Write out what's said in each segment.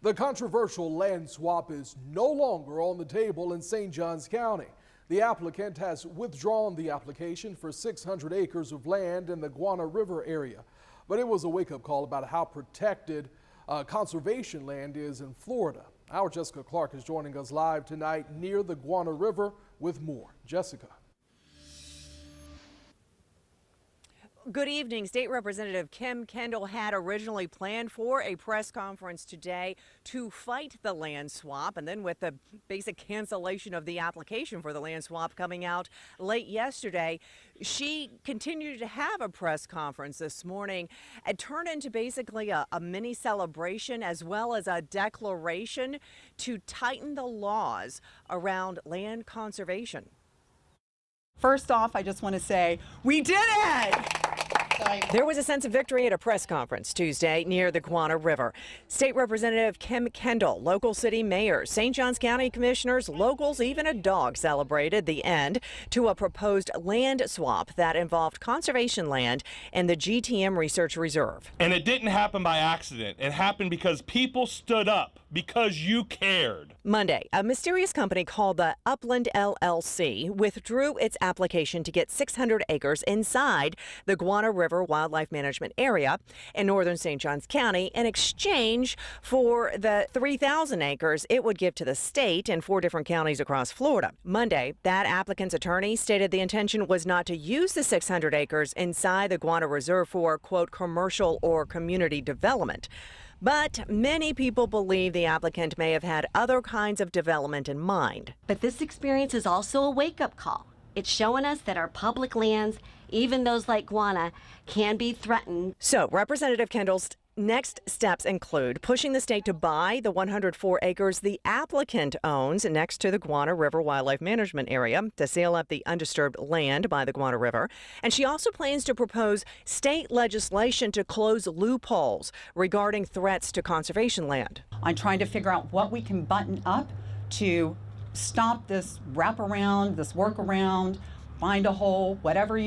The controversial land swap is no longer on the table in St. Johns County. The applicant has withdrawn the application for 600 acres of land in the Guana River area. But it was a wake-up call about how protected conservation land is in Florida. Our Jessica Clark is joining us live tonight near the Guana River with more. Jessica. Good evening. State Representative Kim Kendall had originally planned for a press conference today to fight the land swap, and then with the basic cancellation of the application for the land swap coming out late yesterday, she continued to have a press conference this morning. It turned into basically a mini celebration as well as a declaration to tighten the laws around land conservation. First off, I just want to say we did it! There was a sense of victory at a press conference Tuesday near the Guana River. State Representative Kim Kendall, local city mayors, St. Johns County commissioners, locals, even a dog celebrated the end to a proposed land swap that involved conservation land and the GTM Research Reserve. And it didn't happen by accident. It happened because people stood up, because you cared. Monday, a mysterious company called the Upland LLC withdrew its application to get 600 acres inside the Guana River Wildlife Management Area in northern St. Johns County in exchange for the 3,000 acres it would give to the state in 4 different counties across Florida. Monday, that applicant's attorney stated the intention was not to use the 600 acres inside the Guana Reserve for, quote, commercial or community development. But many people believe the applicant may have had other kinds of development in mind. But this experience is also a wake-up call. It's showing us that our public lands, even those like Guana, can be threatened. So Representative Kendall's next steps include pushing the state to buy the 104 acres the applicant owns next to the Guana River Wildlife Management Area to seal up the undisturbed land by the Guana River. And she also plans to propose state legislation to close loopholes regarding threats to conservation land. I'm trying to figure out what we can button up to stop this wraparound, this workaround, find a hole, whatever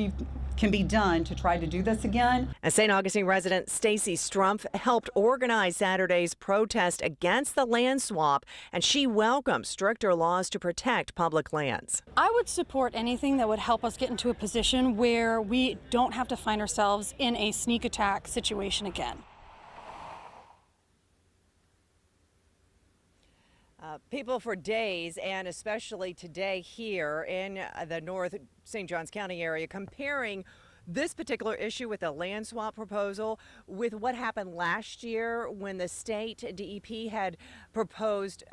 can be done to try to do this again. And St. Augustine resident Stacy Strum helped organize Saturday's protest against the land swap, and she welcomes stricter laws to protect public lands. I would support anything that would help us get into a position where we don't have to find ourselves in a sneak attack situation again. People for days, and especially today here in the North St. Johns County area, comparing this particular issue with the land swap proposal with what happened last year when the state DEP had proposed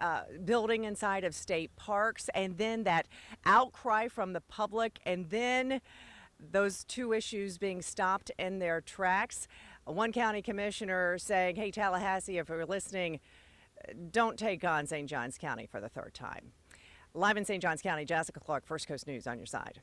building inside of state parks, and then that outcry from the public, and then those two issues being stopped in their tracks. One county commissioner saying, hey, Tallahassee, if you're listening, don't take on St. Johns County for the third time. Live in St. Johns County, Jessica Clark, First Coast News on your side.